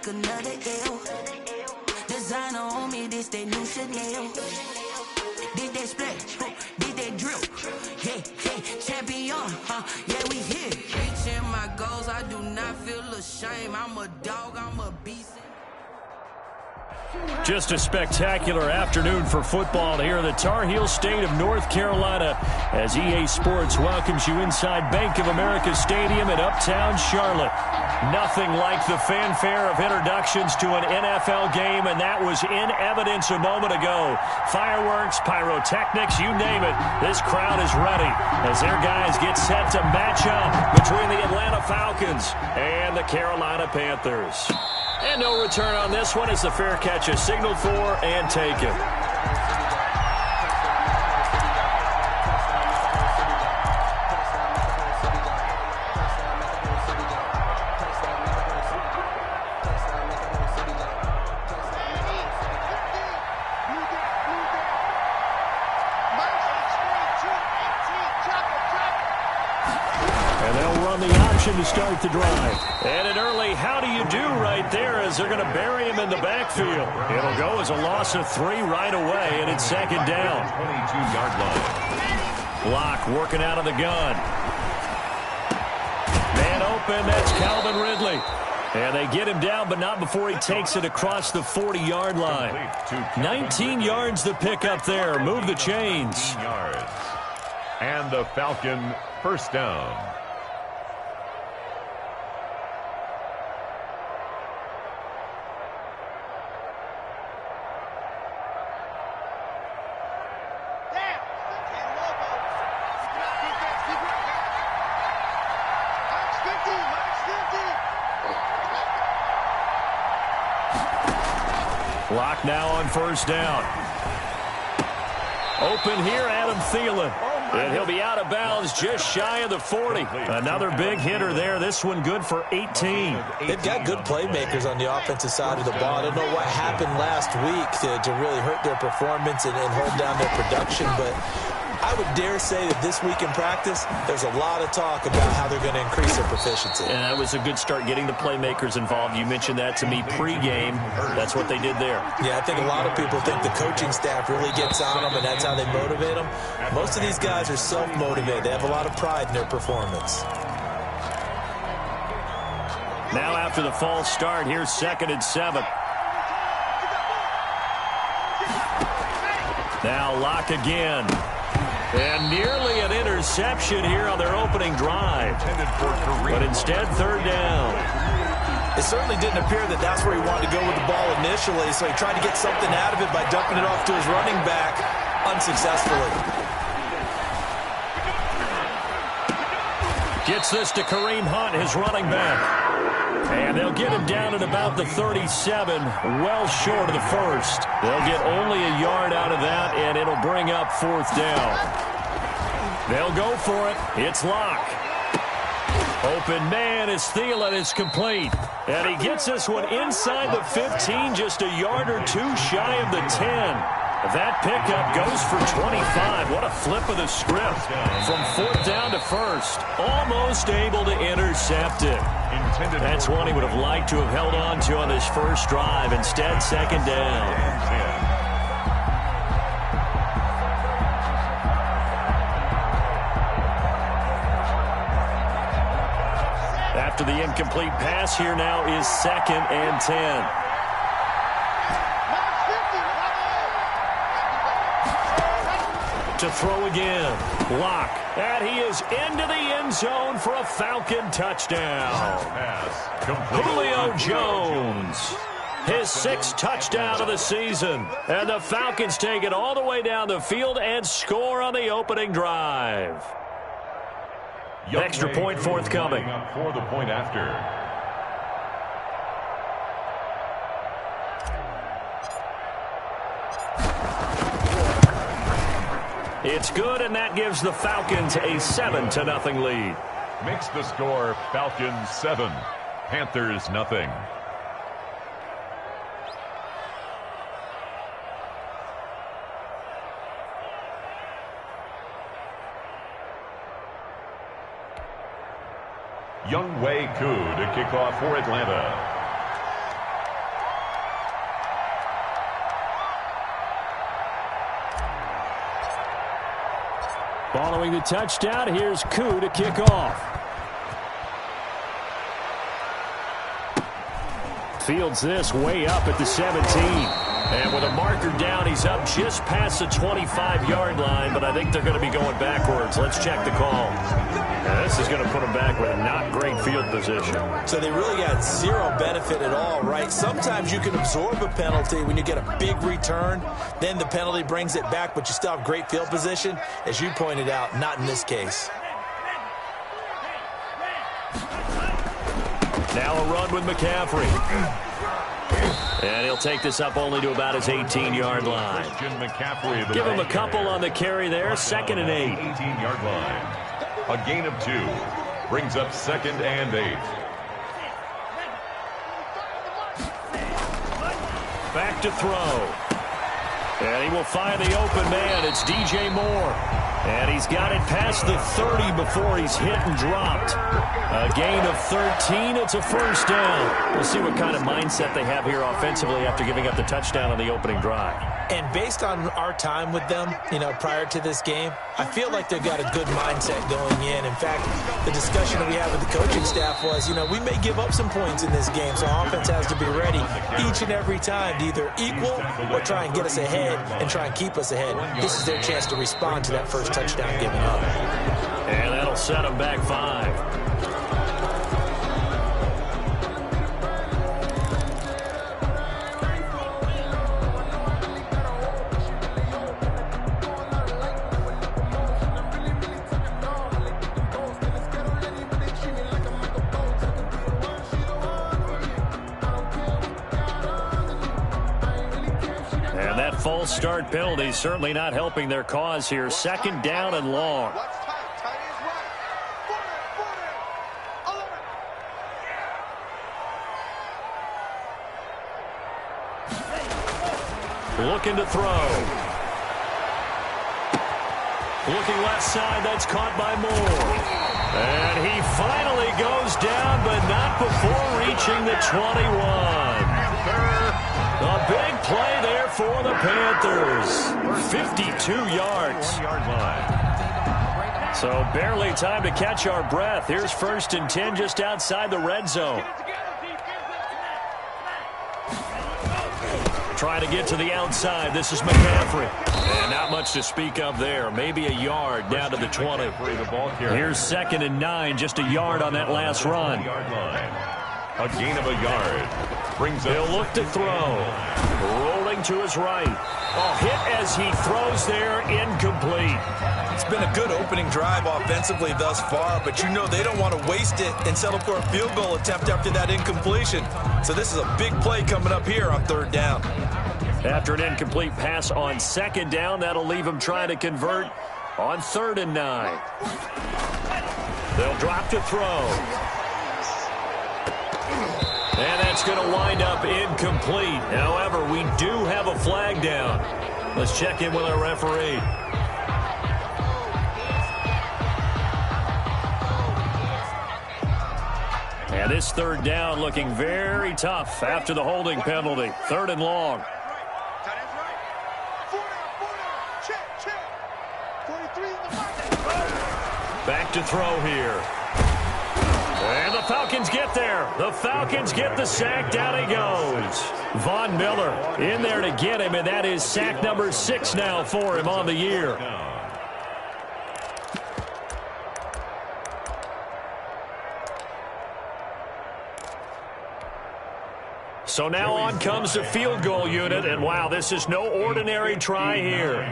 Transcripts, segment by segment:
another L. Designer on me, this they new Chanel. Did they splash? Did they drill? Yeah, yeah, champion, yeah, we here. Reaching my goals, I do not feel ashamed. I'm a dog, I'm a beast. Just a spectacular afternoon for football here in the Tar Heel state of North Carolina as EA Sports welcomes you inside Bank of America Stadium in Uptown Charlotte. Nothing like the fanfare of introductions to an NFL game, and that was in evidence a moment ago. Fireworks, pyrotechnics, you name it. This crowd is ready as their guys get set to match up between the Atlanta Falcons and the Carolina Panthers. And no return on this one as the fair catch is signaled for and taken. To start the drive. And an early how do you do right there as they're going to bury him in the backfield. It'll go as a loss of 3 right away, and it's second down. 22-yard line. Block working out of the gun. Man open, that's Calvin Ridley. And they get him down, but not before he takes it across the 40-yard line. 19 yards the pickup there. Move the chains. Yards. And the Falcon first down. Block now on first down. Open here, Adam Thielen. And he'll be out of bounds just shy of the 40. Another big hitter there. This one good for 18. They've got good playmakers on the offensive side of the ball. I don't know what happened last week to really hurt their performance and hold down their production, but I would dare say that this week in practice, there's a lot of talk about how they're going to increase their proficiency. And that was a good start getting the playmakers involved. You mentioned that to me pregame. That's what they did there. Yeah, I think a lot of people think the coaching staff really gets on them, and that's how they motivate them. Most of these guys are self-motivated. They have a lot of pride in their performance. Now after the false start, here's 2nd and 7. Now Locke again. And nearly an interception here on their opening drive. But instead, 3rd down. It certainly didn't appear that that's where he wanted to go with the ball initially, so he tried to get something out of it by dumping it off to his running back unsuccessfully. Gets this to Kareem Hunt, his running back. And they'll get him down at about the 37, well short of the first. They'll get only a yard out of that, and it'll bring up 4th down. They'll go for it. It's Locke. Open man is Thielen. It's complete. And he gets this one inside the 15, just a yard or 2 shy of the 10. That pickup goes for 25. What a flip of the script. From 4th down to 1st. Almost able to intercept it. That's one he would have liked to have held on to on this first drive. Instead, 2nd down. After the incomplete pass, here now is 2nd and 10. To throw again. Locke. And he is into the end zone for a Falcon touchdown. Julio Jones. His 6th touchdown of the season. And the Falcons take it all the way down the field and score on the opening drive. Extra point forthcoming. For the point after. It's good, and that gives the Falcons a 7-0 lead. Makes the score Falcons 7, Panthers nothing. Younghoe Koo to kick off for Atlanta. Following the touchdown, here's Koo to kick off. Fields this way up at the 17. And with a marker down, he's up just past the 25-yard line, but I think they're going to be going backwards. Let's check the call. Now, this is going to put them back with not great field position. So they really got zero benefit at all, right? Sometimes you can absorb a penalty when you get a big return. Then the penalty brings it back, but you still have great field position. As you pointed out, not in this case. Now a run with McCaffrey. And he'll take this up only to about his 18-yard line. Give him a couple on the carry there. 2nd and 8. 18-yard line. A gain of 2. Brings up 2nd and 8. Back to throw. And he will find the open man. It's DJ Moore. And he's got it past the 30 before he's hit and dropped. A gain of 13. It's a first down. We'll see what kind of mindset they have here offensively after giving up the touchdown on the opening drive. And based on our time with them, prior to this game, I feel like they've got a good mindset going in. In fact, the discussion that we had with the coaching staff was, we may give up some points in this game, so offense has to be ready each and every time to either equal or try and get us ahead and try and keep us ahead. This is their chance to respond to that first touchdown given up. And that'll set them back 5. False start penalty certainly not helping their cause here. 2nd down and long. Looking to throw. Looking left side. That's caught by Moore. And he finally goes down, but not before reaching the 21. A big play there for the Panthers. 52 yards. So barely time to catch our breath. Here's 1st and 10 just outside the red zone. Trying to get to the outside. This is McCaffrey. And not much to speak of there. Maybe a yard down to the 20. Here's 2nd and 9. Just a yard on that last run. A gain of a yard. He'll look to throw. Rolling to his right. Hit as he throws there. Incomplete. It's been a good opening drive offensively thus far, but they don't want to waste it and settle for a field goal attempt after that incompletion. So this is a big play coming up here on 3rd down. After an incomplete pass on 2nd down, that'll leave him trying to convert on 3rd and 9. They'll drop to throw. And that's going to wind up incomplete. However, we do have a flag down. Let's check in with our referee. And this 3rd down looking very tough after the holding penalty. 3rd and long. Back to throw here. And the Falcons get there. The Falcons get the sack. Down he goes. Von Miller in there to get him, and that is sack number 6 now for him on the year. So now on comes the field goal unit, and wow, this is no ordinary try here.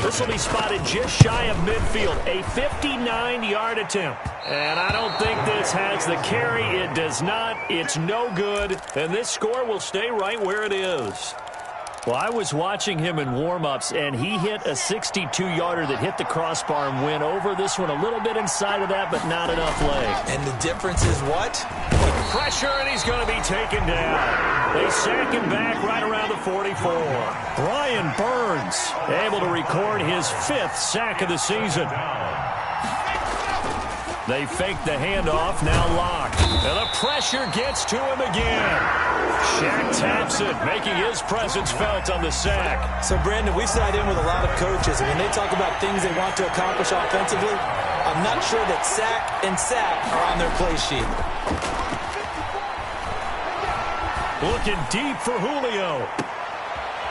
This will be spotted just shy of midfield, a 59-yard attempt. And I don't think this has the carry. It does not. It's no good, and this score will stay right where it is. Well, I was watching him in warm-ups, and he hit a 62-yarder that hit the crossbar and went over. This one a little bit inside of that, but not enough leg. And the difference is what? Pressure, and he's going to be taken down. They sack him back right around the 44. Brian Burns able to record his 5th sack of the season. They fake the handoff, now locked. And the pressure gets to him again. Shaq taps it, making his presence felt on the sack. So, Brandon, we sat in with a lot of coaches, and when they talk about things they want to accomplish offensively, I'm not sure that sack and sack are on their play sheet. Looking deep for Julio.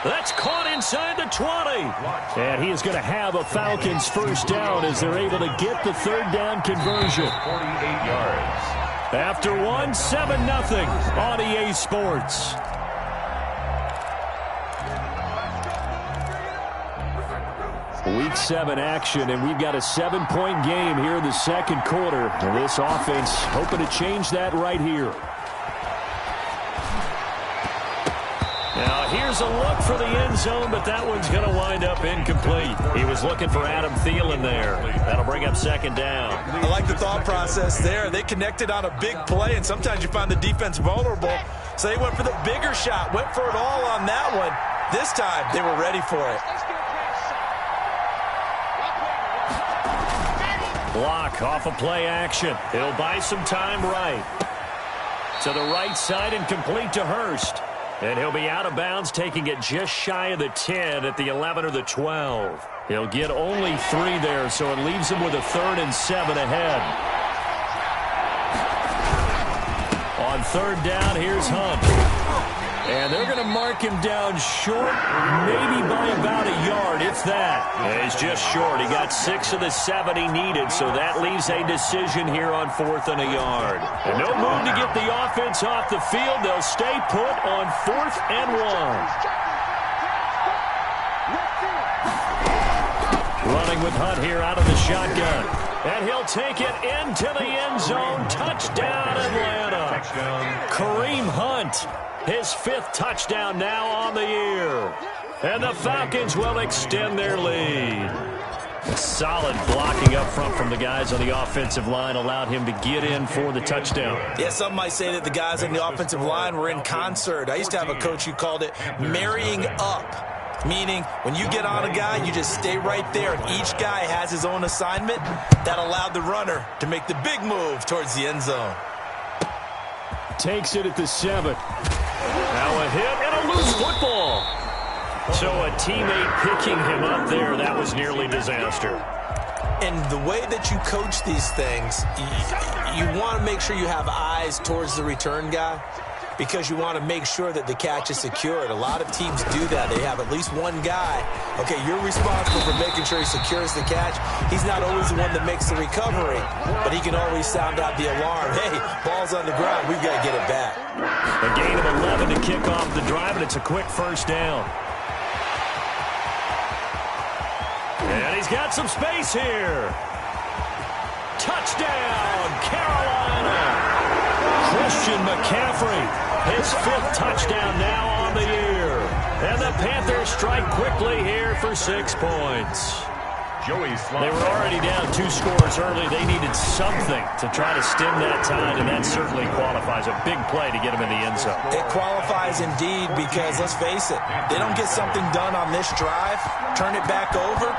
That's caught inside the 20. And he is going to have a Falcons first down as they're able to get the third down conversion. 48 yards. After one, 7-0 on EA Sports. Week 7 action, and we've got a 7-point game here in the second quarter. And this offense hoping to change that right here. Now, here's a look for the end zone, but that one's going to wind up incomplete. He was looking for Adam Thielen there. That'll bring up second down. I like the thought process there. They connected on a big play, and sometimes you find the defense vulnerable. So they went for the bigger shot, went for it all on that one. This time, they were ready for it. Block off of play action. He'll buy some time right. To the right side and complete to Hurst. And he'll be out of bounds, taking it just shy of the 10 at the 11 or the 12. He'll get only 3 there, so it leaves him with a 3rd and 7 ahead. On 3rd down, here's Hunt. And they're going to mark him down short, maybe by about a yard, if that. Yeah, he's just short. He got 6 of the 7 he needed, so that leaves a decision here on 4th and a yard. And no move to get the offense off the field. They'll stay put on 4th and 1. Running with Hunt here out of the shotgun. And he'll take it into the end zone. Touchdown, Atlanta. Kareem Hunt. His 5th touchdown now on the year. And the Falcons will extend their lead. Solid blocking up front from the guys on the offensive line allowed him to get in for the touchdown. Yeah, some might say that the guys on the offensive line were in concert. I used to have a coach who called it marrying up, meaning when you get on a guy, you just stay right there, and each guy has his own assignment. That allowed the runner to make the big move towards the end zone. Takes it at the 7. Now a hit and a loose football. So a teammate picking him up there, that was nearly disaster. And the way that you coach these things, you want to make sure you have eyes towards the return guy because you want to make sure that the catch is secured. A lot of teams do that. They have at least one guy. Okay, you're responsible for making sure he secures the catch. He's not always the one that makes the recovery, but he can always sound out the alarm. Hey, ball's on the ground. We've got to get it back. A gain of 11 to kick off the drive, and it's a quick first down. And he's got some space here. Touchdown, Carolina. Christian McCaffrey, his 5th touchdown now on the year. And the Panthers strike quickly here for 6 points. They were already down 2 scores early. They needed something to try to stem that tide, and that certainly qualifies. A big play to get them in the end zone. It qualifies indeed because, let's face it, they don't get something done on this drive, turn it back over,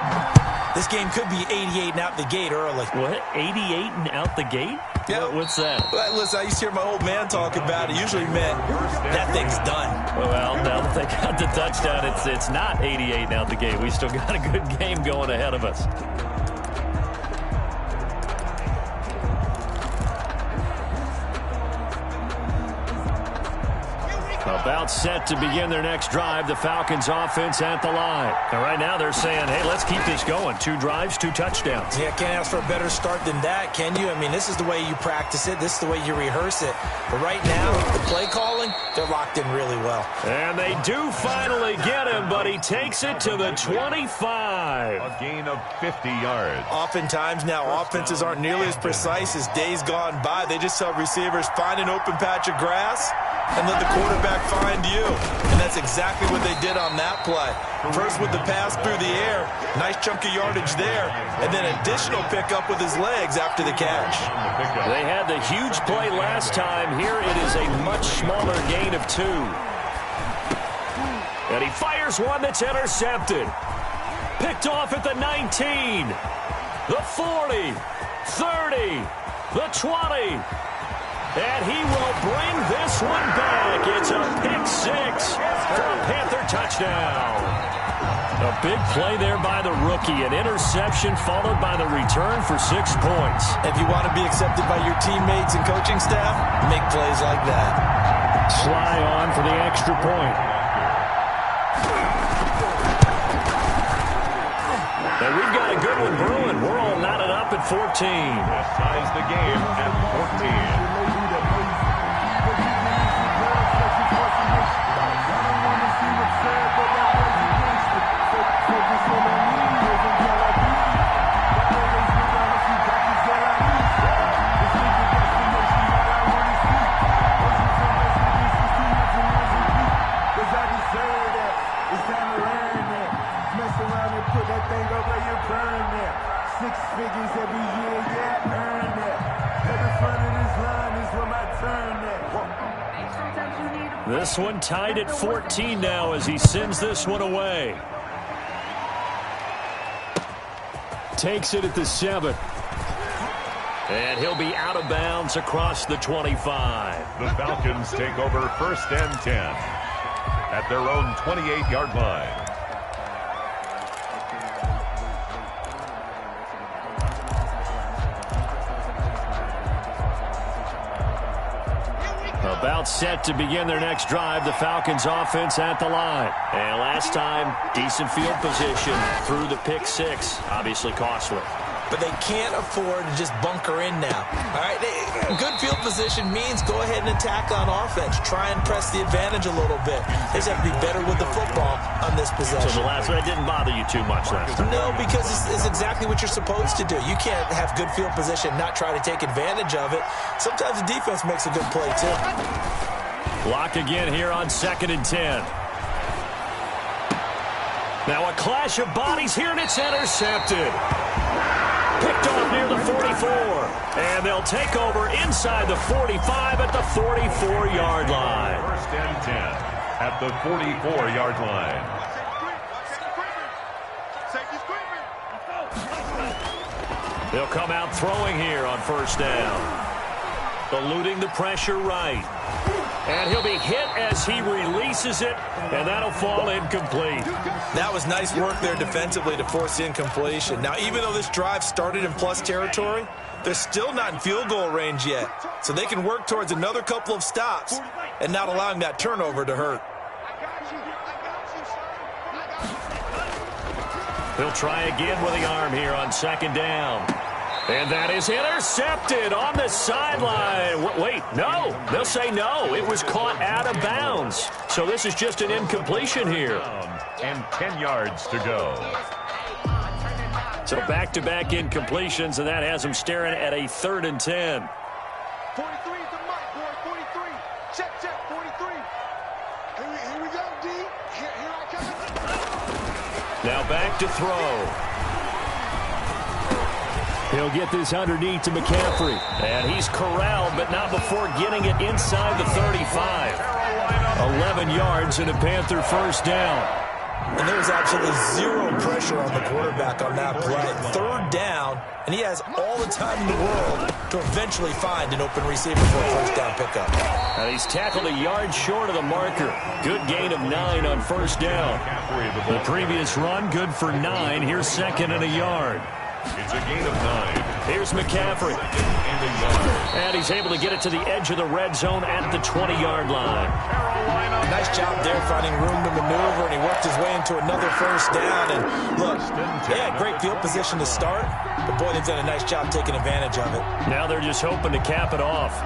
this game could be 88 and out the gate early. What? 88 and out the gate? Yeah. What's that? Well, listen, I used to hear my old man talk about it. Usually meant that thing's done. Well, now that they got the touchdown, it's not 88 and out the gate. We still got a good game going ahead of us. About set to begin their next drive, the Falcons offense at the line. And right now they're saying, hey, let's keep this going. 2 drives, 2 touchdowns. Yeah, can't ask for a better start than that, can you? I mean, this is the way you practice it. This is the way you rehearse it. But right now, the play calling, they're locked in really well. And they do finally get him, but he takes it to the 25. A gain of 50 yards. Oftentimes now, offenses aren't nearly as precise as days gone by. They just tell receivers, find an open patch of grass and let the quarterback find you. And that's exactly what they did on that play. First with the pass through the air, nice chunk of yardage there, and then additional pickup with his legs after the catch. They had the huge play last time. Here it is a much smaller gain of 2. And he fires one that's intercepted. Picked off at the 19, the 40, 30, the 20. And they'll bring this one back. It's a pick six for a Panther touchdown. A big play there by the rookie. An interception followed by the return for 6 points. If you want to be accepted by your teammates and coaching staff, make plays like that. Sly on for the extra point. And we've got a good one brewing. We're all knotted up at 14. That ties the game at 14. This one tied at 14 now as he sends this one away. Takes it at the 7. And he'll be out of bounds across the 25. The Falcons take over 1st and 10 at their own 28-yard line. About set to begin their next drive, the Falcons offense at the line. And last time, decent field position through the pick six. Obviously costly. But they can't afford to just bunker in now. All right, good field position means go ahead and attack on offense. Try and press the advantage a little bit. They just have to be better with the football on this possession. So the last one didn't bother you too much last time? No, because it's exactly what you're supposed to do. You can't have good field position and not try to take advantage of it. Sometimes the defense makes a good play, too. Lock again here on 2nd and 10. Now a clash of bodies here, and it's intercepted. Picked off near the 44. And they'll take over inside the 45 at the 44-yard line. 1st and 10 at the 44-yard line. They'll come out throwing here on 1st down. Eluding the pressure right. And he'll be hit as he releases it, and that'll fall incomplete. That was nice work there defensively to force incompletion. Now, even though this drive started in plus territory, they're still not in field goal range yet. So they can work towards another couple of stops and not allowing that turnover to hurt. He'll try again with the arm here on 2nd down. And that is intercepted on the sideline. Wait, no. They'll say no. It was caught out of bounds. So this is just an incompletion here. And 10 yards to go. So back-to-back incompletions, and that has them staring at a 3rd and 10. 43 is the mic, boy. 43. Check, 43. Here we go, D. Here I come. Now back to throw. He'll get this underneath to McCaffrey. And he's corralled, but not before getting it inside the 35. 11 yards and a Panther 1st down. And there was absolutely zero pressure on the quarterback on that play. 3rd down, and he has all the time in the world to eventually find an open receiver for a 1st down pickup. And he's tackled a yard short of the marker. Good gain of 9 on 1st down. The previous run, good for 9. Here's 2nd and a yard. It's a gain of 9. Here's McCaffrey. And he's able to get it to the edge of the red zone at the 20-yard line. Nice job there finding room to maneuver, and he worked his way into another 1st down. And look, they had great field position to start, but boy, they've done a nice job taking advantage of it. Now they're just hoping to cap it off.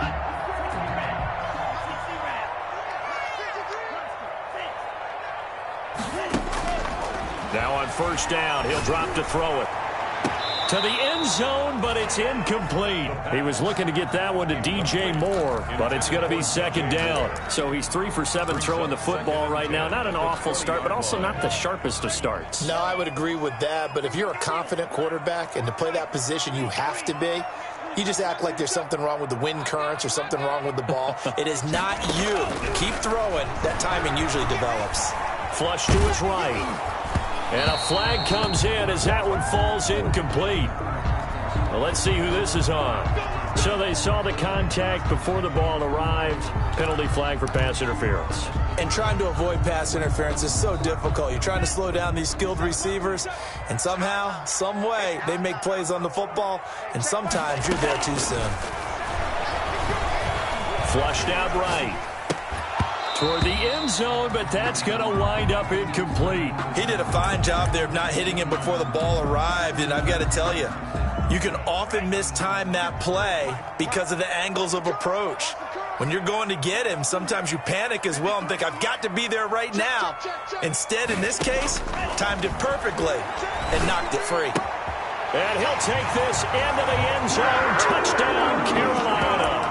Now on 1st down, he'll drop to throw it. To the end zone, but it's incomplete. He was looking to get that one to DJ Moore, but it's going to be 2nd down. So he's 3 for 7 throwing the football right now. Not an awful start, but also not the sharpest of starts. No, I would agree with that, but if you're a confident quarterback and to play that position you have to be, you just act like there's something wrong with the wind currents or something wrong with the ball. It is not you. Keep throwing. That timing usually develops. Flush to his right. And a flag comes in as that one falls incomplete. Well, let's see who this is on. So they saw the contact before the ball arrived. Penalty flag for pass interference. And trying to avoid pass interference is so difficult. You're trying to slow down these skilled receivers, and somehow, some way, they make plays on the football, and sometimes you're there too soon. Flushed out right. Toward the end zone, but that's going to wind up incomplete. He did a fine job there of not hitting him before the ball arrived, and I've got to tell you, you can often mistime that play because of the angles of approach. When you're going to get him, sometimes you panic as well and think, I've got to be there right now. Instead, in this case, timed it perfectly and knocked it free. And he'll take this into the end zone. Touchdown, Carolina.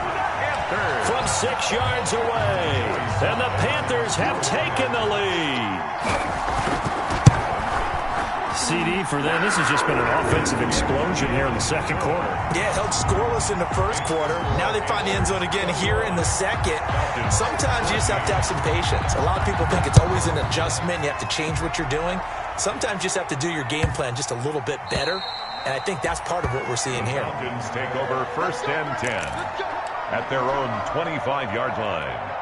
From 6 yards away. And the Panthers have taken the lead. CD for them. This has just been an offensive explosion here in the second quarter. Yeah, held scoreless in the first quarter. Now they find the end zone again here in the second. Sometimes you just have to have some patience. A lot of people think it's always an adjustment. You have to change what you're doing. Sometimes you just have to do your game plan just a little bit better. And I think that's part of what we're seeing here. Falcons take over 1st and 10 at their own 25-yard line.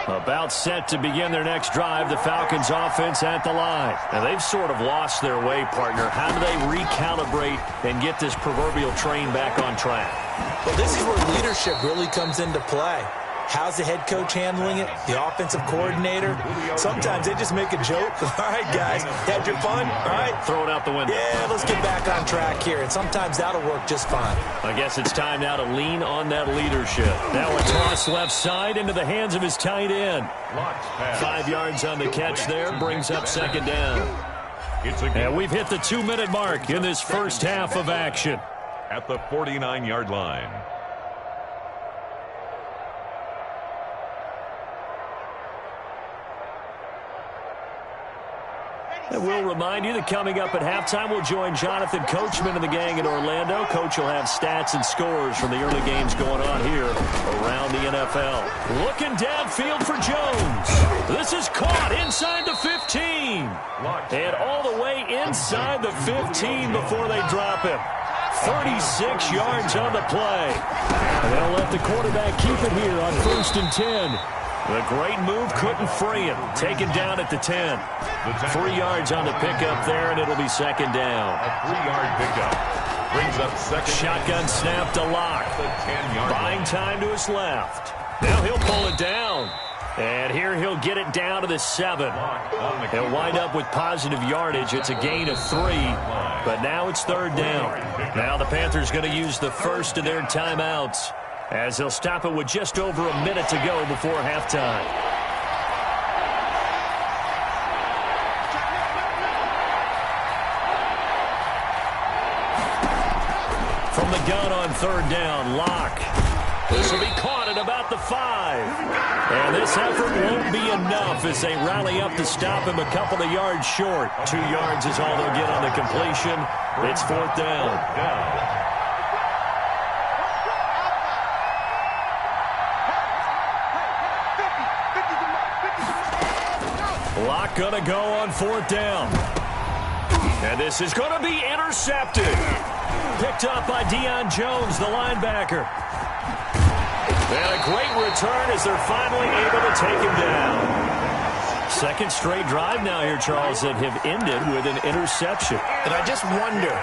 About set to begin their next drive, the Falcons offense at the line. Now, they've sort of lost their way, partner. How do they recalibrate and get this proverbial train back on track? Well, this is where leadership really comes into play. How's the head coach handling it? The offensive coordinator? Sometimes they just make a joke. All right, guys, had your fun? All right. Throw it out the window. Yeah, let's get back on track here. And sometimes that'll work just fine. I guess it's time now to lean on that leadership. Now a toss left side into the hands of his tight end. 5 yards on the catch there. Brings up second down. And we've hit the 2-minute mark in this first half of action. At the 49-yard line. And we'll remind you that coming up at halftime, we'll join Jonathan Coachman and the gang in Orlando. Coach will have stats and scores from the early games going on here around the NFL. Looking downfield for Jones. This is caught inside the 15. And all the way inside the 15 before they drop him. 36 yards on the play. And they'll let the quarterback keep it here on 1st and 10. The great move couldn't free him. Taken down at the 10. 3 yards on the pickup there, and it'll be second down. A 3-yard pickup brings up second. Shotgun snap to Lock. Buying time to his left. Now he'll pull it down. And here he'll get it down to the 7. He'll wind up with positive yardage. It's a gain of 3. But now it's 3rd down. Now the Panthers going to use the first of their timeouts, as they'll stop it with just over a minute to go before halftime. From the gun on 3rd down, Lock. This will be caught at about the 5. And this effort won't be enough as they rally up to stop him a couple of yards short. 2 yards is all they'll get on the completion. It's 4th down. Lock going to go on 4th down. And this is going to be intercepted. Picked up by Deion Jones, the linebacker. And a great return as they're finally able to take him down. Second straight drive now here, Charles, that have ended with an interception. And I just wonder,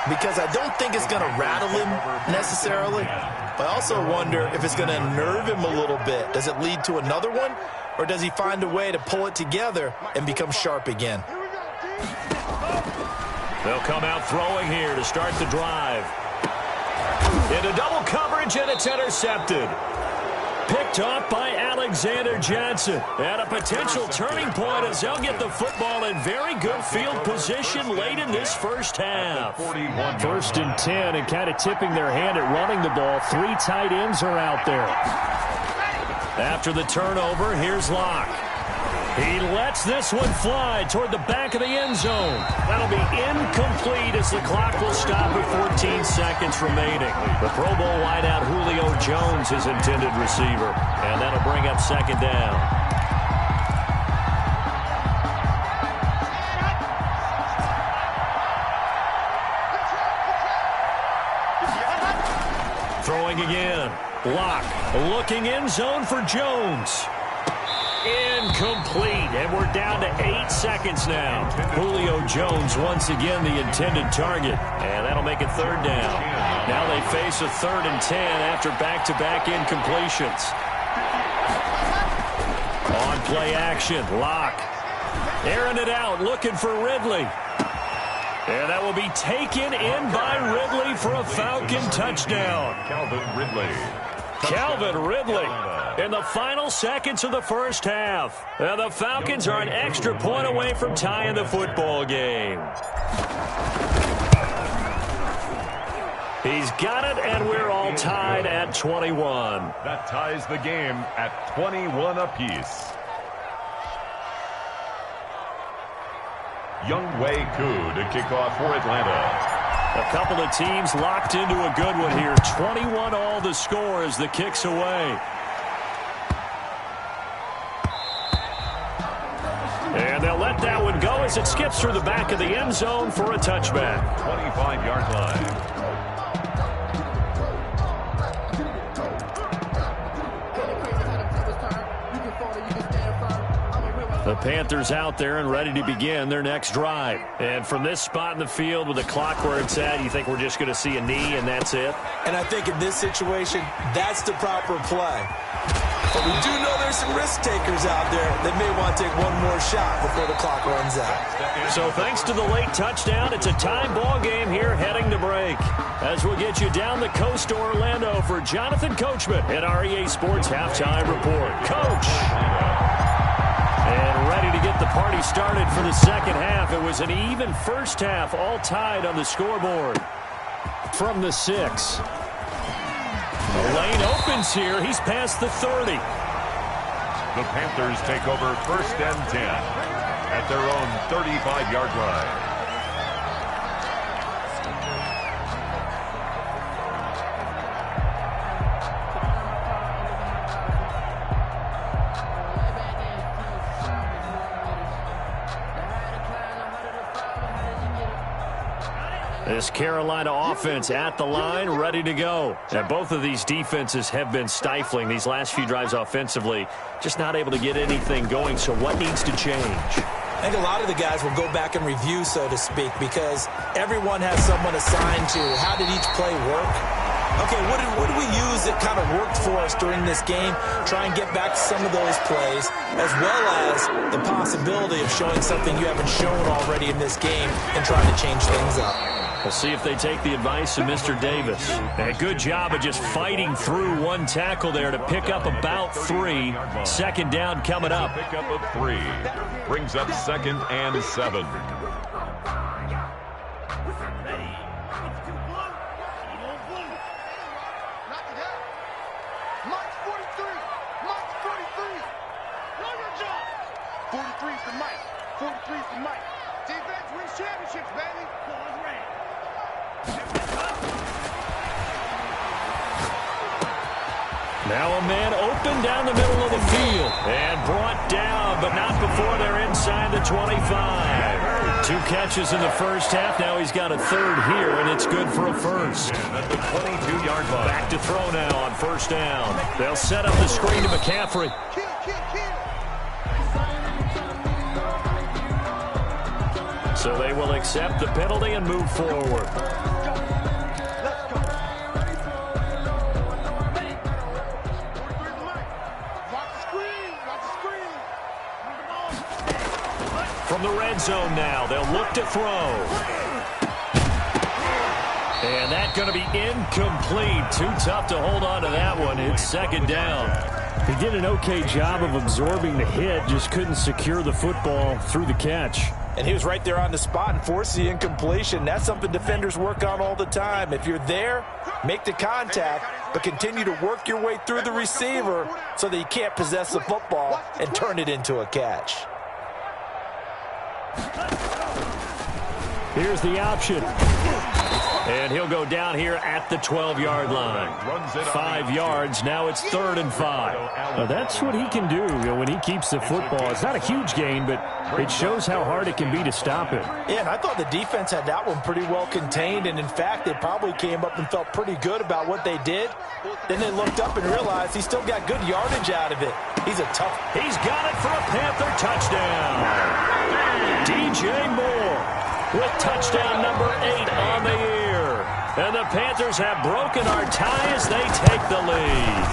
because I don't think it's going to rattle him necessarily, but I also wonder if it's going to unnerve him a little bit. Does it lead to another one, or does he find a way to pull it together and become sharp again? They'll come out throwing here to start the drive. Into double coverage, and it's intercepted. Picked off by Alexander Johnson. And a potential turning point as they'll get the football in very good field position late in this first half. 1st and 10, and kind of tipping their hand at running the ball. 3 tight ends are out there. After the turnover, here's Locke. He lets this one fly toward the back of the end zone. That'll be incomplete as the clock will stop at 14 seconds remaining. The Pro Bowl wideout Julio Jones is intended receiver, and that'll bring up second down. Throwing again. Lock looking end zone for Jones. Incomplete, and we're down to 8 seconds now. Julio Jones once again the intended target, and that'll make it third down. Now they face a 3rd and 10 after back-to-back incompletions. On play action, Lock. Airing it out, looking for Ridley. And that will be taken in by Ridley for a Falcon touchdown. Calvin Ridley in the final seconds of the first half. And the Falcons are an extra point away from tying the football game. He's got it, and we're all tied at 21. That ties the game at 21 apiece. Younghoe Koo to kick off for Atlanta. A couple of teams locked into a good one here. 21 all the score as the kick's away. And they'll let that one go as it skips through the back of the end zone for a touchback. 25-yard line. The Panthers out there and ready to begin their next drive. And from this spot in the field with the clock where it's at, you think we're just going to see a knee and that's it? And I think in this situation, that's the proper play. But we do know there's some risk takers out there that may want to take one more shot before the clock runs out. So thanks to the late touchdown, it's a time ball game here heading to break. As we'll get you down the coast to Orlando for Jonathan Coachman at our EA Sports Halftime Report. Coach! And ready to get the party started for the second half. It was an even first half, all tied on the scoreboard. From the 6. The lane opens here. He's past the 30. The Panthers take over 1st and 10 at their own 35-yard line. This Carolina offense at the line, ready to go. And both of these defenses have been stifling these last few drives offensively. Just not able to get anything going, so what needs to change? I think a lot of the guys will go back and review, so to speak, because everyone has someone assigned to how did each play work. Okay, what did we use that kind of worked for us during this game? Try and get back to some of those plays, as well as the possibility of showing something you haven't shown already in this game and trying to change things up. We'll see if they take the advice of Mr. Davis. And a good job of just fighting through one tackle there to pick up about 3. Second down coming up. Pick up of 3. Brings up 2nd and 7. Now a man open down the middle of the field and brought down, but not before they're inside the 25. 2 catches in the first half. Now he's got a 3rd here, and it's good for a 1st. At the 22-yard line. Back to throw now on 1st down. They'll set up the screen to McCaffrey. So they will accept the penalty and move forward. From the red zone now, they'll look to throw. And that's going to be incomplete. Too tough to hold on to that one. It's 2nd down. He did an okay job of absorbing the hit, just couldn't secure the football through the catch. And he was right there on the spot and forced the incompletion. That's something defenders work on all the time. If you're there, make the contact, but continue to work your way through the receiver so that you can't possess the football and turn it into a catch. Here's the option. And he'll go down here at the 12-yard line. 5 yards. Now it's 3rd and 5. That's what he can do when he keeps the football. It's not a huge gain, but it shows how hard it can be to stop it. Yeah, and I thought the defense had that one pretty well contained. And, in fact, they probably came up and felt pretty good about what they did. Then they looked up and realized he still got good yardage out of it. He's a tough. He's got it for a Panther touchdown. DJ Moore with touchdown number 8 on the year. And the Panthers have broken our tie as they take the lead.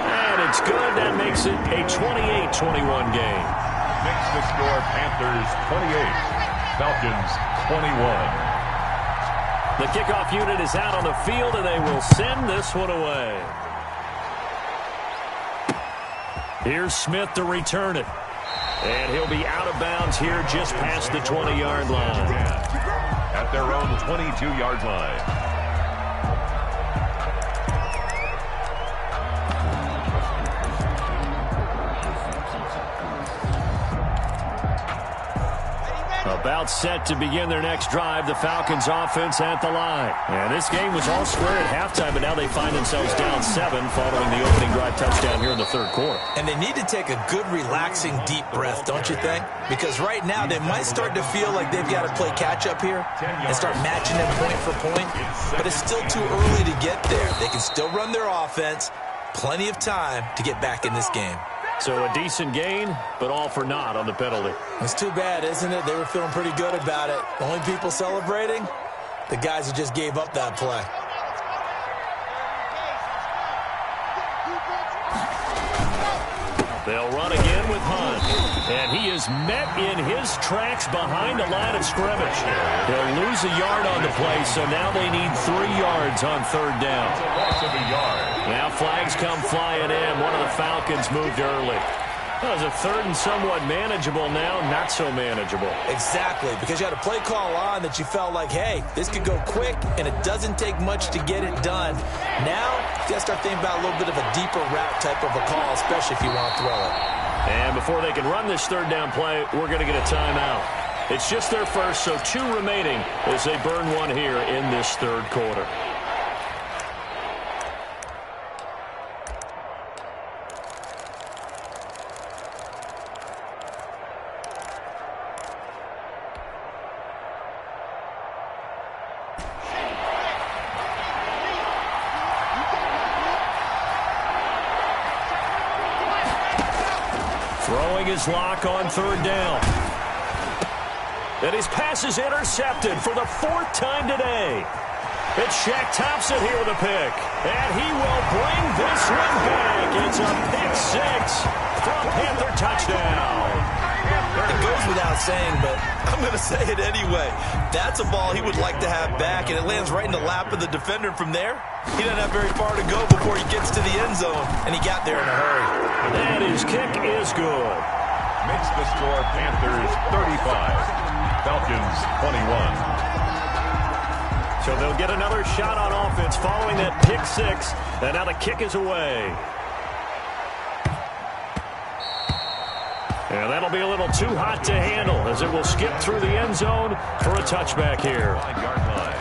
And it's good. That makes it a 28-21 game. Makes the score Panthers 28, Falcons 21. The kickoff unit is out on the field, and they will send this one away. Here's Smith to return it. And he'll be out of bounds here just past the 20-yard line. At their own 22-yard line. About set to begin their next drive, the Falcons offense at the line. And this game was all square at halftime, but now they find themselves down 7 following the opening drive touchdown here in the 3rd quarter. And they need to take a good, relaxing, deep breath, don't you think? Because right now they might start to feel like they've got to play catch-up here and start matching them point for point. But it's still too early to get there. They can still run their offense. Plenty of time to get back in this game. So a decent gain, but all for naught on the penalty. It's too bad, isn't it? They were feeling pretty good about it. The only people celebrating, the guys who just gave up that play. They'll run again with Hunt. And he is met in his tracks behind the line of scrimmage. They'll lose a yard on the play, so now they need 3 yards on 3rd down. Loss of a yard. Now flags come flying in. One of the Falcons moved early. That was a 3rd and somewhat manageable now, not so manageable. Exactly, because you had a play call on that you felt like, hey, this could go quick, and it doesn't take much to get it done. Now, you got to start thinking about a little bit of a deeper route type of a call, especially if you want to throw it. And before they can run this 3rd down play, we're going to get a timeout. It's just their first, so 2 remaining as they burn one here in this 3rd quarter. Throwing his lock on 3rd down. And his pass is intercepted for the 4th time today. It's Shaq Thompson here with a pick. And he will bring this one back. It's a pick 6 for a Panther touchdown. It goes without saying, but I'm going to say it anyway. That's a ball he would like to have back, and it lands right in the lap of the defender. From there, he doesn't have very far to go before he gets to the end zone, and he got there in a hurry. And his kick is good. Makes the score Panthers 35, Falcons 21. So they'll get another shot on offense following that pick 6, and now the kick is away. And that'll be a little too hot to handle as it will skip through the end zone for a touchback here. 9-yard line.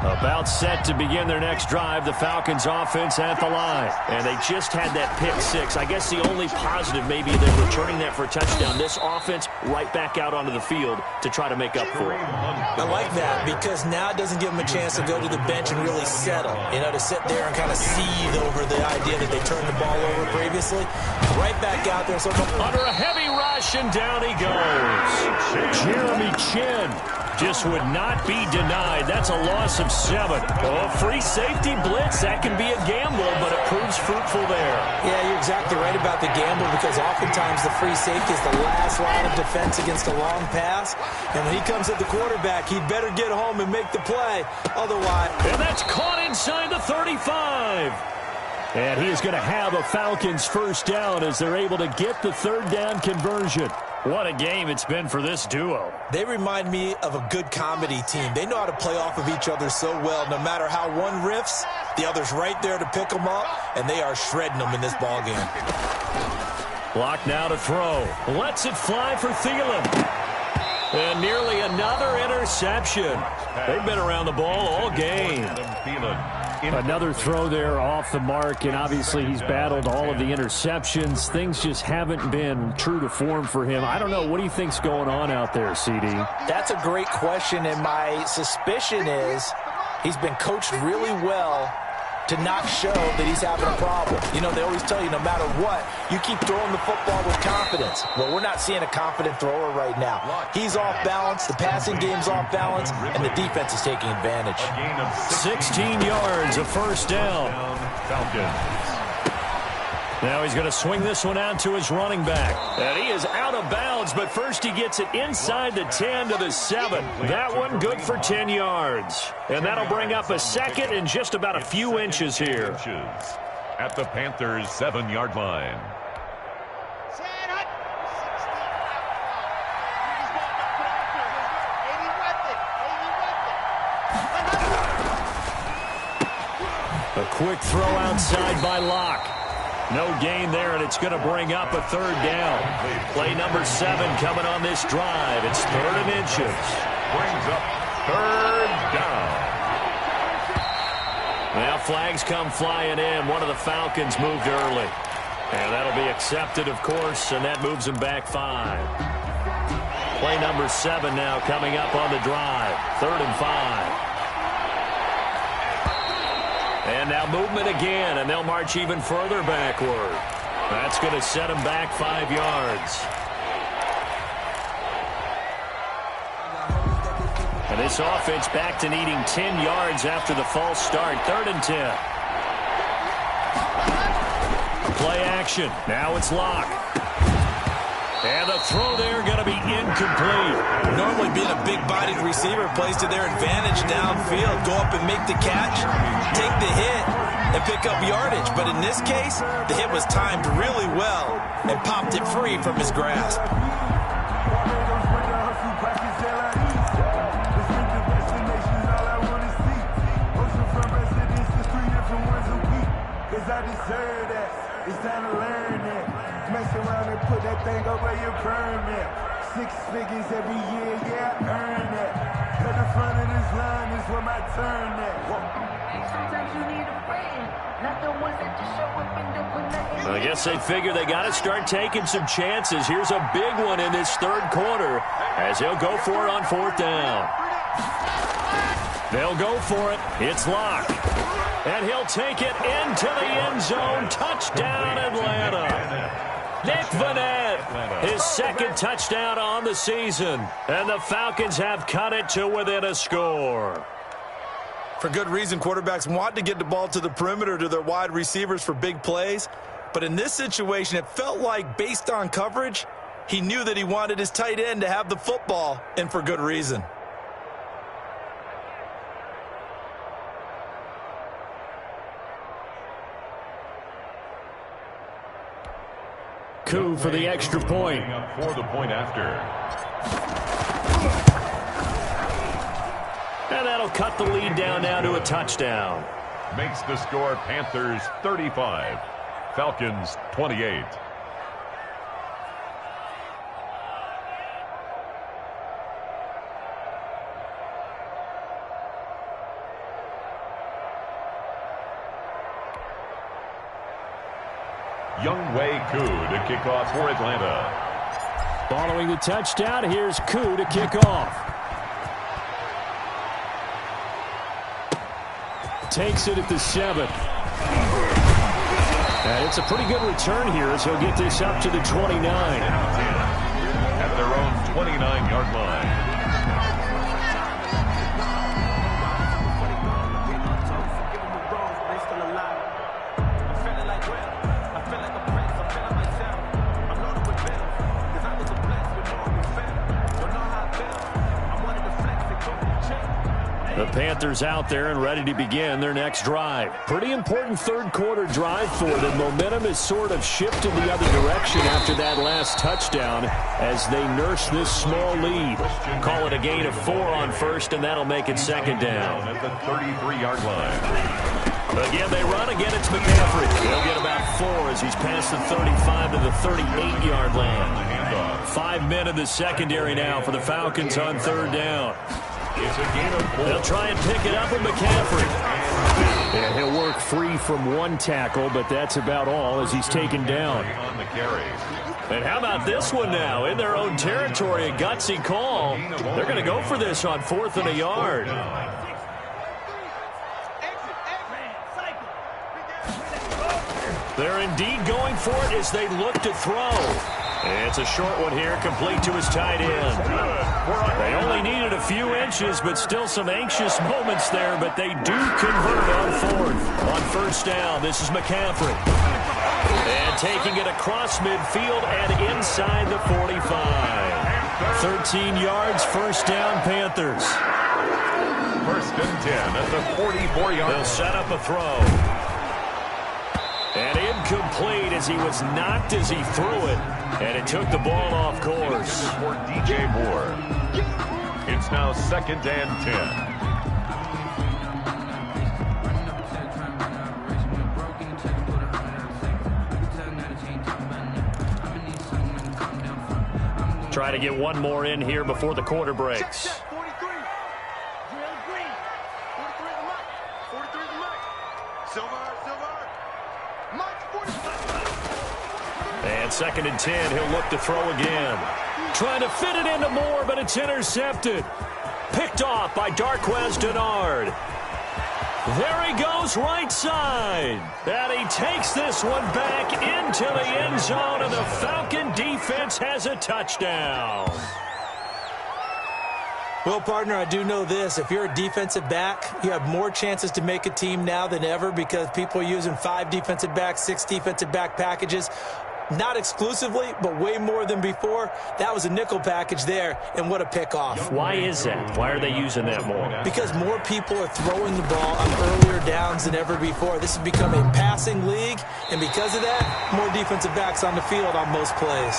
About set to begin their next drive, the Falcons offense at the line. And they just had that pick 6. I guess the only positive maybe they're returning that for a touchdown. This offense right back out onto the field to try to make up for it. I like that because now it doesn't give them a chance to go to the bench and really settle. You know, to sit there and kind of seethe over the idea that they turned the ball over previously. Right back out there. So under a heavy rush, and down he goes. Jeremy Chin just would not be denied. That's a loss of 7. Oh, free safety blitz. That can be a gamble, but it proves fruitful there. Yeah, you're exactly right about the gamble because oftentimes the free safety is the last line of defense against a long pass. And when he comes at the quarterback, he'd better get home and make the play. Otherwise. And that's caught inside the 35. And he is going to have a Falcons first down as they're able to get the third down conversion. What a game it's been for this duo. They remind me of a good comedy team. They know how to play off of each other so well. No matter how one riffs, the other's right there to pick them up, and they are shredding them in this ballgame. Block now to throw. Lets it fly for Thielen. And nearly another interception. They've been around the ball all game. Another throw there off the mark, and obviously he's battled all of the interceptions. Things just haven't been true to form for him. I don't know. What do you think's going on out there, CD? That's a great question, and my suspicion is he's been coached really well to not show that he's having a problem. You know, they always tell you no matter what, you keep throwing the football with confidence. Well, we're not seeing a confident thrower right now. He's off balance, the passing game's off balance, and the defense is taking advantage. 16 yards, a first down. Falcons. Now he's going to swing this one out to his running back. And he is out of bounds, but first he gets it inside the 10 to the 7. That one good for 10 yards. And that'll bring up a second and just about a few inches here. At the Panthers' 7-yard line. A quick throw outside by Locke. No gain there, and it's going to bring up a third down. Play number 7 coming on this drive. It's 3rd and inches. Brings up 3rd down. Now flags come flying in. One of the Falcons moved early. And that'll be accepted, of course, and that moves him back 5. Play number 7 now coming up on the drive. 3rd and 5. And now movement again, and they'll march even further backward. That's going to set them back 5 yards. And this offense back to needing 10 yards after the false start. 3rd and 10. Play action. Now it's Locke. And the throw there going to be incomplete. Normally being a big-bodied receiver plays to their advantage downfield. Go up and make the catch, take the hit, and pick up yardage. But in this case, the hit was timed really well and popped it free from his grasp. It's time to learn that. Mess around and put that thing over your permit. 6 figures every year, yeah, earn that. At the front of this line is where my turn at. Sometimes you need a friend, not the ones that just show up and don't put nothing. I guess they figure they got to start taking some chances. Here's a big one in this 3rd quarter as he'll go for it on 4th down. They'll go for it. It's Locke. And he'll take it into the end zone. Touchdown, Atlanta. Nick Vanette, his 2nd touchdown on the season. And the Falcons have cut it to within a score. For good reason, quarterbacks want to get the ball to the perimeter to their wide receivers for big plays. But in this situation, it felt like, based on coverage, he knew that he wanted his tight end to have the football, and for good reason. Coup for the extra point. For the point after. And that'll cut the lead down now to a touchdown. Makes the score Panthers 35, Falcons 28. Younghoe Koo to kick off for Atlanta. Following the touchdown, here's Koo to kick off. Takes it at the 7. And it's a pretty good return here as he'll get this up to the 29. At their own 29-yard line. The Panthers out there and ready to begin their next drive. Pretty important third-quarter drive for them. Momentum has sort of shifted the other direction after that last touchdown as they nurse this small lead. Call it a gain of 4 on first, and that'll make it second down. At the 33-yard line. Again, they run. Again, it's McCaffrey. He'll get about 4 as he's past the 35 to the 38-yard line. 5 men in the secondary now for the Falcons on third down. It's a gain of 4. They'll try and pick it up with McCaffrey. And he'll work free from one tackle, but that's about all as he's taken down. On the carry. And how about this one now? In their own territory, a gutsy call. They're going to go for this on 4th and a yard. They're indeed going for it as they look to throw. It's a short one here, complete to his tight end. They only needed a few inches, but still some anxious moments there, but they do convert on 4th. On first down, this is McCaffrey. And taking it across midfield and inside the 45. 13 yards, first down, Panthers. First and 10 at the 44-yard. They'll set up a throw. And incomplete as he was knocked as he threw it. And it took the ball off course. For DJ Moore. It's now 2nd and 10. Try to get one more in here before the quarter breaks. Check, 43. Drill green. 43 the mic. 43 the mic. Silver. And 2nd and 10, he'll look to throw again. Trying to fit it into Moore, but it's intercepted. Picked off by Darquez Denard. There he goes, right side. And he takes this one back into the end zone, and the Falcon defense has a touchdown. Well, partner, I do know this. If you're a defensive back, you have more chances to make a team now than ever because people are using 5 defensive backs, 6 defensive back packages. Not exclusively, but way more than before. That was a nickel package there, and what a pickoff. Why is that? Why are they using that more? Because more people are throwing the ball on earlier downs than ever before. This has become a passing league, and because of that, more defensive backs on the field on most plays.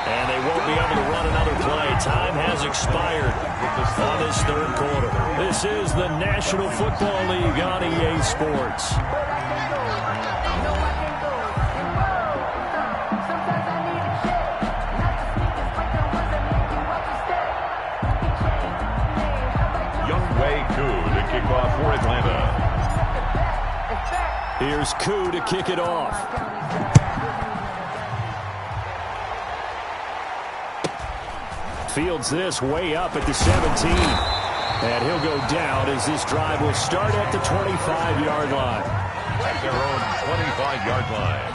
And they won't be able to run another play. Time has expired on this third quarter. This is the National Football League on EA Sports. Kickoff for Atlanta. Here's Koo to kick it off. Fields this way up at the 17. And he'll go down as this drive will start at the 25-yard line. At their own 25-yard line.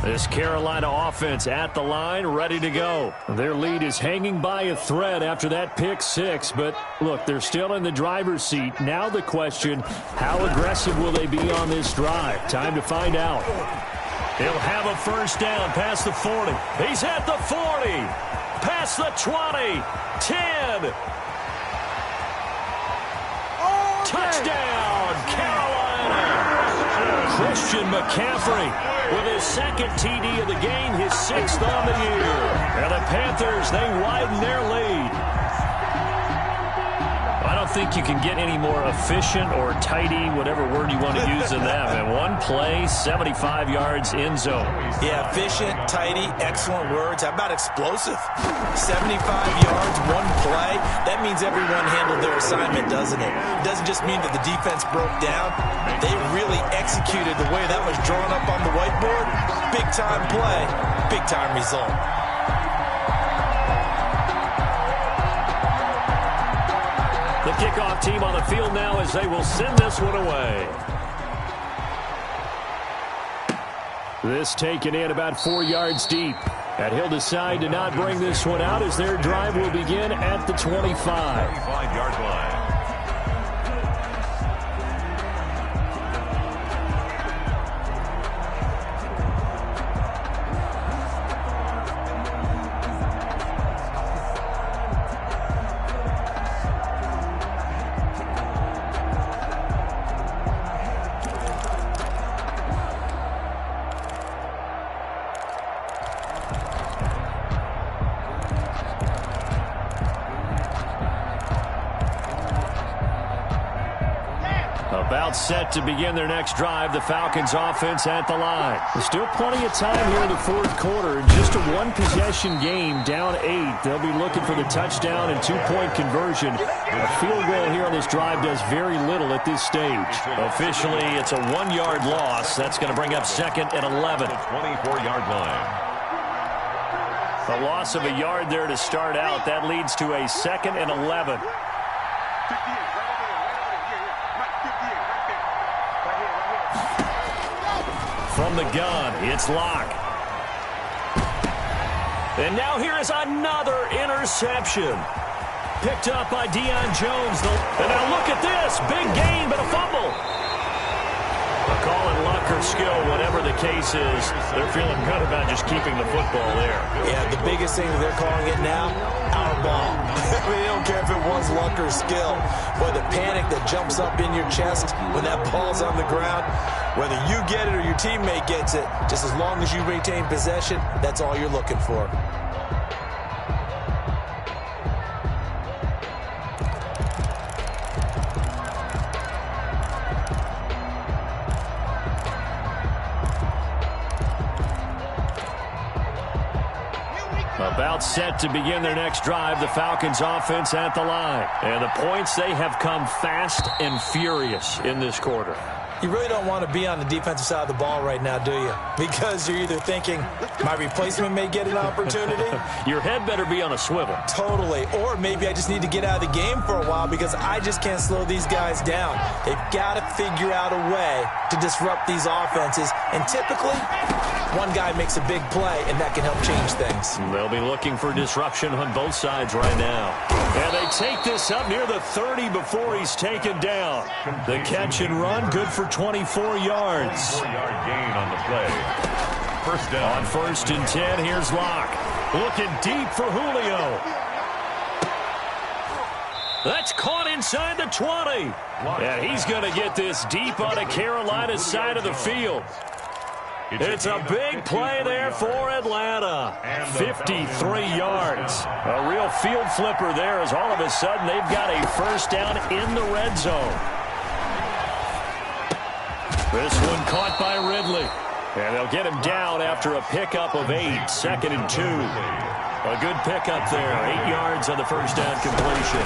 This Carolina offense at the line, ready to go. Their lead is hanging by a thread after that pick 6, but look, they're still in the driver's seat. Now the question, how aggressive will they be on this drive? Time to find out. He'll have a first down past the 40. He's at the 40, past the 20, 10. Touchdown, Carolina. Christian McCaffrey with his 2nd TD of the game, his 6th on the year. And the Panthers, they widen their lead. I don't think you can get any more efficient or tidy, whatever word you want to use in that. And one play, 75 yards in zone. Yeah, efficient, tidy, excellent words. How about explosive? 75 yards, one play. That means everyone handled their assignment, doesn't it? It doesn't just mean that the defense broke down. They really executed the way that was drawn up on the whiteboard. Big-time play, big-time result. The kickoff team on the field now as they will send this one away. This taken in about 4 yards deep. And he'll decide to not bring this one out as their drive will begin at the 25. 25-yard line. About set to begin their next drive. The Falcons offense at the line. There's still plenty of time here in the fourth quarter. Just a one-possession game, down 8. They'll be looking for the touchdown and two-point conversion. A field goal here on this drive does very little at this stage. Officially, it's a 1-yard loss. That's going to bring up 2nd and 11. 24-yard line. A loss of a yard there to start out. That leads to a 2nd and 11. From the gun, it's Locke. And now here is another interception. Picked up by Deion Jones. And now look at this. Big gain, but a fumble. They're calling luck or skill, whatever the case is. They're feeling good about just keeping the football there. Yeah, the biggest thing that they're calling it now, our ball. They don't care if it was luck or skill. Boy, the panic that jumps up in your chest when that ball's on the ground, whether you get it or your teammate gets it, just as long as you retain possession, that's all you're looking for. About set to begin their next drive. The Falcons offense at the line. And the points, they have come fast and furious in this quarter. You really don't want to be on the defensive side of the ball right now, do you? Because you're either thinking, my replacement may get an opportunity. Your head better be on a swivel. Totally. Or maybe I just need to get out of the game for a while because I just can't slow these guys down. They've got to figure out a way to disrupt these offenses. And typically, one guy makes a big play, and that can help change things. They'll be looking for disruption on both sides right now. And they take this up near the 30 before he's taken down. The catch and run, good for 24 yards. 4-yard gain on the play. First down. On 1st and 10, here's Locke. Looking deep for Julio. That's caught inside the 20. And he's going to get this deep on the Carolina side of the field. It's a big play there for Atlanta. 53 yards. A real field flipper there as all of a sudden they've got a first down in the red zone. This one caught by Ridley. And they'll get him down after a pickup of 8. 2nd and 2. A good pickup there. 8 yards on the first down completion.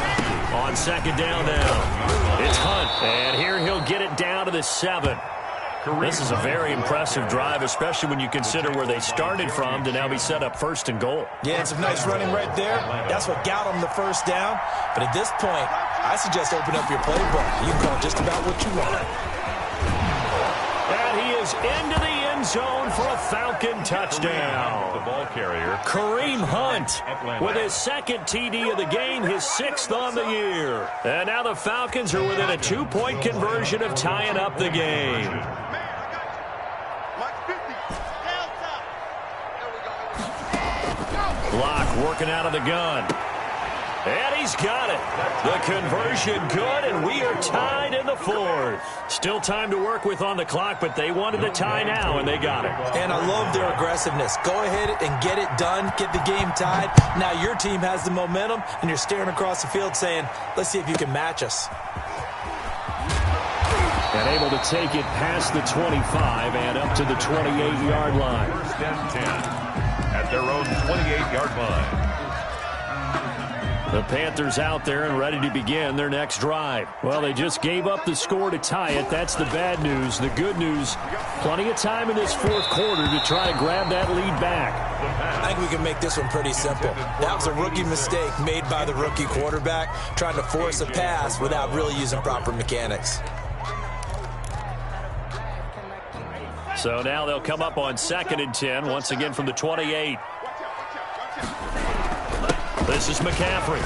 On 2nd down now, it's Hunt. And here he'll get it down to the 7. This is a very impressive drive, especially when you consider where they started from to now be set up 1st and goal. Yeah, and some nice running right there. That's what got them the first down. But at this point, I suggest open up your playbook. You can call just about what you want. And he is into the end zone for a Falcon touchdown. The ball carrier, Kareem Hunt, with his 2nd TD of the game, his 6th on the year. And now the Falcons are within a 2-point conversion of tying up the game. Locke working out of the gun. And he's got it. The conversion good, and we are tied in the 4th. Still time to work with on the clock, but they wanted the tie now, and they got it. And I love their aggressiveness. Go ahead and get it done. Get the game tied. Now your team has the momentum, and you're staring across the field saying, let's see if you can match us. And able to take it past the 25 and up to the 28-yard line. 1st and 10 at their own 28-yard line. The Panthers out there and ready to begin their next drive. Well, they just gave up the score to tie it. That's the bad news. The good news, plenty of time in this 4th quarter to try to grab that lead back. I think we can make this one pretty simple. That was a rookie mistake made by the rookie quarterback, trying to force a pass without really using proper mechanics. So now they'll come up on 2nd and 10, once again from the 28. This is McCaffrey.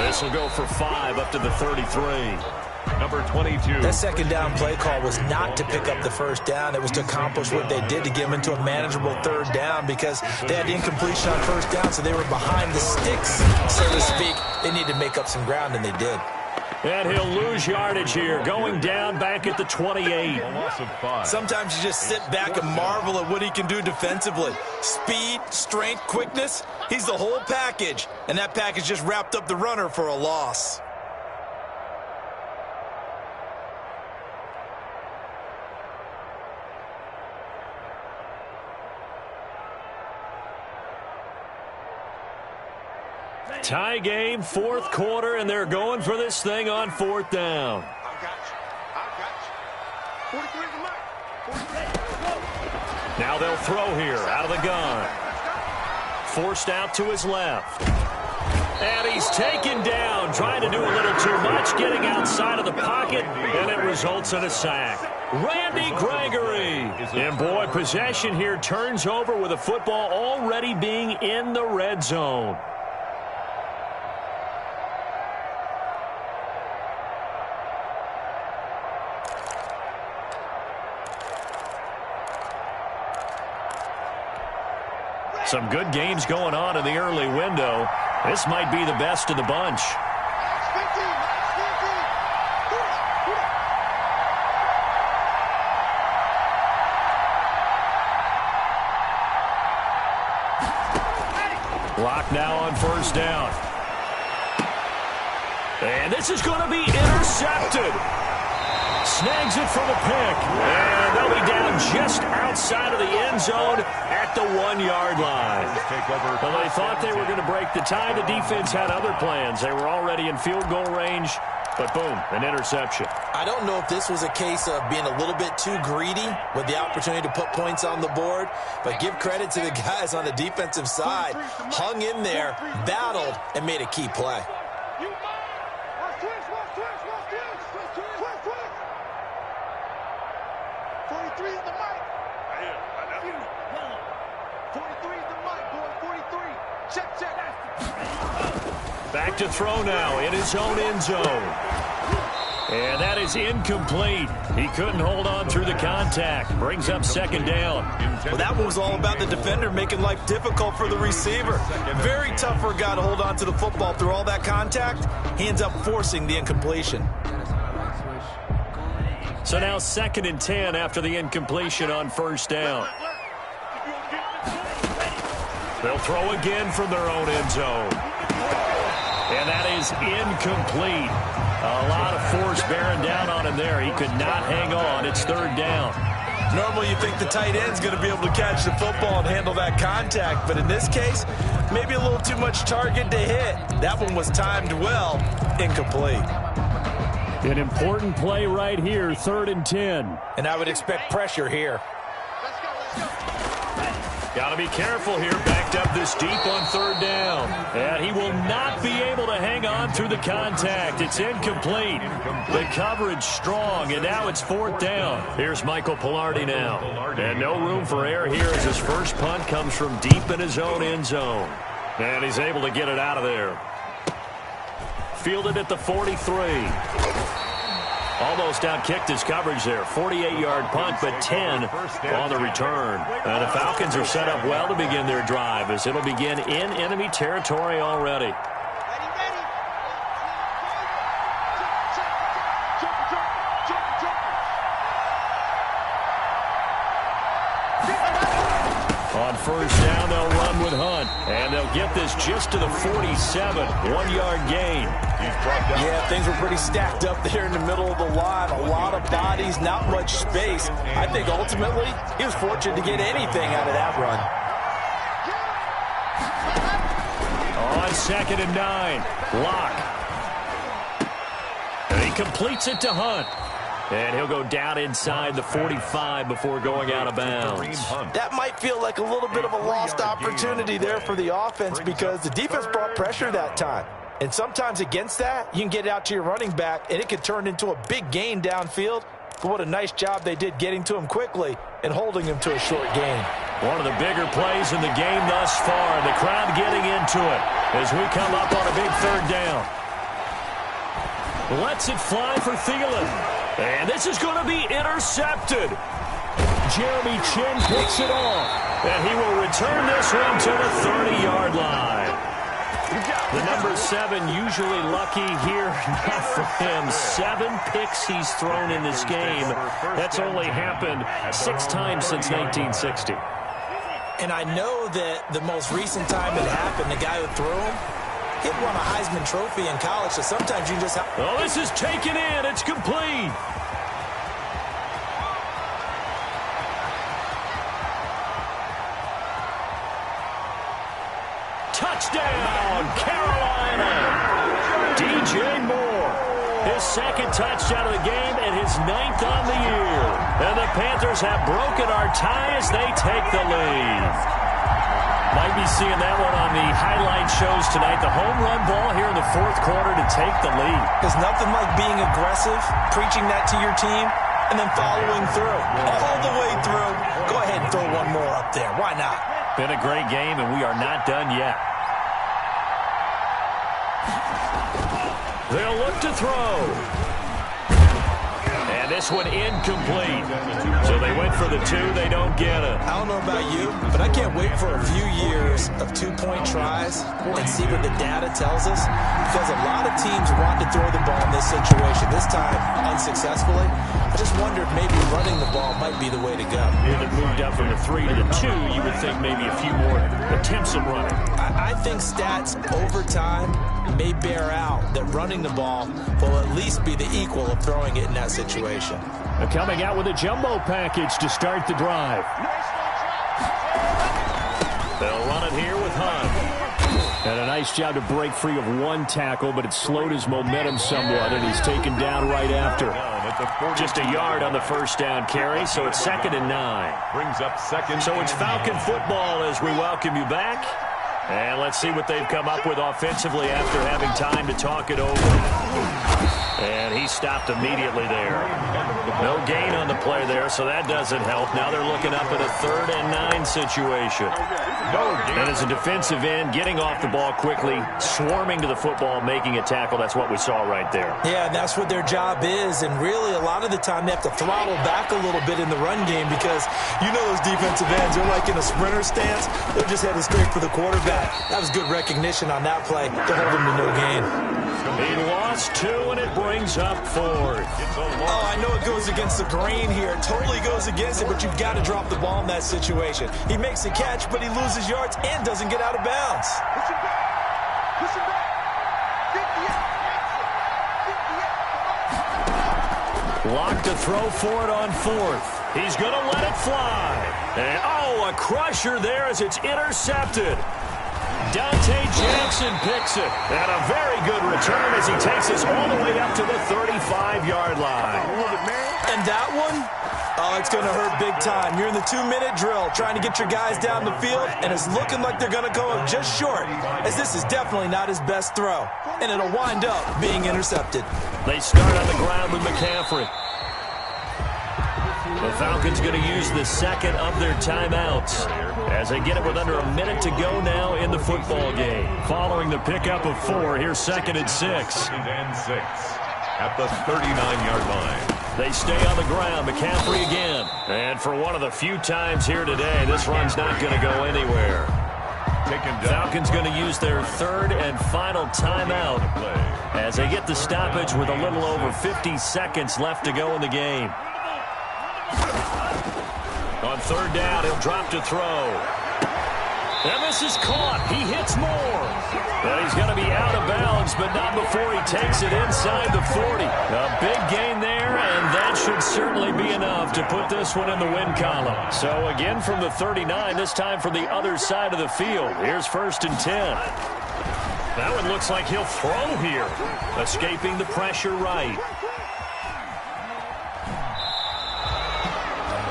This will go for 5 up to the 33. Number 22. That 2nd down play call was not to pick up the first down. It was to accomplish what they did to get them into a manageable 3rd down because they had incompletion on 1st down, so they were behind the sticks, so to speak. They needed to make up some ground, and they did. And he'll lose yardage here, going down back at the 28. A loss of 5. Sometimes you just sit back and marvel at what he can do defensively. Speed, strength, quickness, he's the whole package. And that package just wrapped up the runner for a loss. Tie game, fourth quarter, and they're going for this thing on fourth down. I got you. 43 is the mark. 43. Now they'll throw here out of the gun. Forced out to his left. And he's taken down, trying to do a little too much, getting outside of the pocket, and it results in a sack. Randy Gregory. And boy, possession here turns over with a football already being in the red zone. Some good games going on in the early window. This might be the best of the bunch. Block now on first down. And this is going to be intercepted. Snags it for the pick. And they'll be down just outside of the end zone at the 1-yard line. Well, they thought they were going to break the tie. The defense had other plans. They were already in field goal range. But boom, an interception. I don't know if this was a case of being a little bit too greedy with the opportunity to put points on the board, but give credit to the guys on the defensive side. Hung in there, battled, and made a key play. 43 is the mic. 43 is the mic, boy. 43. Check. Back to throw now in his own end zone. And that is incomplete. He couldn't hold on through the contact. Brings up second down. Well, that one was all about the defender making life difficult for the receiver. Very tough for a guy to hold on to the football through all that contact. He ends up forcing the incompletion. So now 2nd and 10 after the incompletion on first down. They'll throw again from their own end zone. And that is incomplete. A lot of force bearing down on him there. He could not hang on. It's 3rd down. Normally you think the tight end's going to be able to catch the football and handle that contact, but in this case, maybe a little too much target to hit. That one was timed well, incomplete. An important play right here, 3rd and 10. And I would expect pressure here. Let's go. Got to be careful here. Backed up this deep on 3rd down. And he will not be able to hang on through the contact. It's incomplete. The coverage strong, and now it's 4th down. Here's Michael Pilardi now. And no room for error here as his first punt comes from deep in his own end zone. And he's able to get it out of there. Fielded at the 43. Almost outkicked his coverage there. 48-yard punt, but 10 on the return. And the Falcons are set up well to begin their drive as it'll begin in enemy territory already. On first down, they'll run with Hunt. And they'll get this just to the 47. 1-yard gain. Yeah, things were pretty stacked up there in the middle of the line. A lot of bodies, not much space. I think ultimately he was fortunate to get anything out of that run. On 2nd and 9, Locke. And he completes it to Hunt. And he'll go down inside the 45 before going out of bounds. That might feel like a little bit of a lost opportunity there for the offense because the defense brought pressure that time. And sometimes against that, you can get it out to your running back, and it could turn into a big gain downfield. But what a nice job they did getting to him quickly and holding him to a short gain. One of the bigger plays in the game thus far. The crowd getting into it as we come up on a big 3rd down. Lets it fly for Thielen. And this is going to be intercepted. Jeremy Chin picks it off. And he will return this one to the 30-yard line. The number 7 usually lucky here. Not for him. 7 picks he's thrown in this game. That's only happened 6 times since 1960. And I know that the most recent time it happened, the guy who threw him, he won a Heisman Trophy in college, so sometimes you just have... Oh, this is taken in. It's complete. Touchdown, Carolina. DJ Moore. His second touchdown of the game and his 9th on the year. And the Panthers have broken our tie as they take the lead. Might be seeing that one on the highlight shows tonight. The home run ball here in the fourth quarter to take the lead. There's nothing like being aggressive, preaching that to your team, and then following through. All the way through. Go ahead and throw one more up there. Why not? Been a great game, and we are not done yet. They'll look to throw. And this one incomplete. So they went for the 2. They don't get it. I don't know about you, but I can't wait for a few years of 2-point tries and see what the data tells us. Because a lot of teams want to throw the ball in this situation. This time, unsuccessfully. I just wonder if maybe running the ball might be the way to go. If it moved up from the 3 to the 2, you would think maybe a few more attempts at running. I think stats over time may bear out that running the ball will at least be the equal of throwing it in that situation. Coming out with a jumbo package to start the drive. They'll run it here with Hunt. And a nice job to break free of one tackle, but it slowed his momentum somewhat, and he's taken down right after. Just a yard on the first down carry, so it's 2nd and 9. Brings up 2nd. So it's Falcon football as we welcome you back. And let's see what they've come up with offensively after having time to talk it over. And he stopped immediately there. No gain on the play there, so that doesn't help. Now they're looking up at a 3rd and 9 situation. And as a defensive end, getting off the ball quickly, swarming to the football, making a tackle, that's what we saw right there. Yeah, that's what their job is, and really a lot of the time they have to throttle back a little bit in the run game because you know those defensive ends, they're like in a sprinter stance. They're just headed straight for the quarterback. That was good recognition on that play to hold him to no gain. He lost 2, and it brings up 4th. Oh, I know it goes against the grain here. It totally goes against it, but you've got to drop the ball in that situation. He makes a catch, but he loses yards and doesn't get out of bounds. Push him back. Push him back. 58. Locked to throw for it on 4th. He's going to let it fly. And, oh, a crusher there as it's intercepted. Dante Jackson picks it. And a very good return as he takes us all the way up to the 35-yard line. And that one, oh, it's going to hurt big time. You're in the 2-minute drill trying to get your guys down the field, and it's looking like they're going to come up just short, as this is definitely not his best throw. And it'll wind up being intercepted. They start on the ground with McCaffrey. The Falcons going to use the 2nd of their timeouts as they get it with under a minute to go now in the football game. Following the pickup of 4, here's 2nd and 6. 2nd and 6 at the 39-yard line. They stay on the ground. McCaffrey again. And for one of the few times here today, this run's not going to go anywhere. Falcons going to use their 3rd and final timeout as they get the stoppage with a little over 50 seconds left to go in the game. On 3rd down, he'll drop to throw. And this is caught. He hits Moore. But he's going to be out of bounds, but not before he takes it inside the 40. A big gain there, and that should certainly be enough to put this one in the win column. So again from the 39, this time from the other side of the field. Here's 1st and 10. That one looks like he'll throw here. Escaping the pressure right.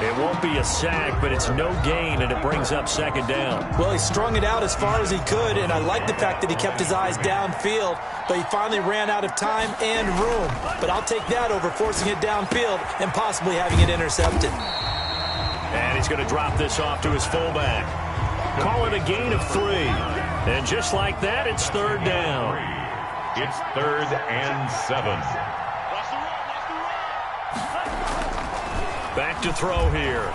It won't be a sack, but it's no gain, and it brings up 2nd down. Well, he strung it out as far as he could, and I like the fact that he kept his eyes downfield, but he finally ran out of time and room. But I'll take that over forcing it downfield and possibly having it intercepted. And he's going to drop this off to his fullback. Call it a gain of 3. And just like that, it's 3rd down. It's 3rd and 7. Back to throw here.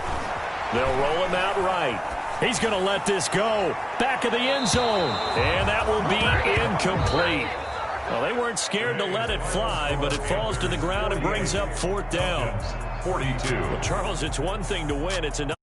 They'll roll him out right. He's going to let this go. Back of the end zone. And that will be incomplete. Well, they weren't scared to let it fly, but it falls to the ground and brings up 4th down. 42. Well, Charles, it's one thing to win. It's another.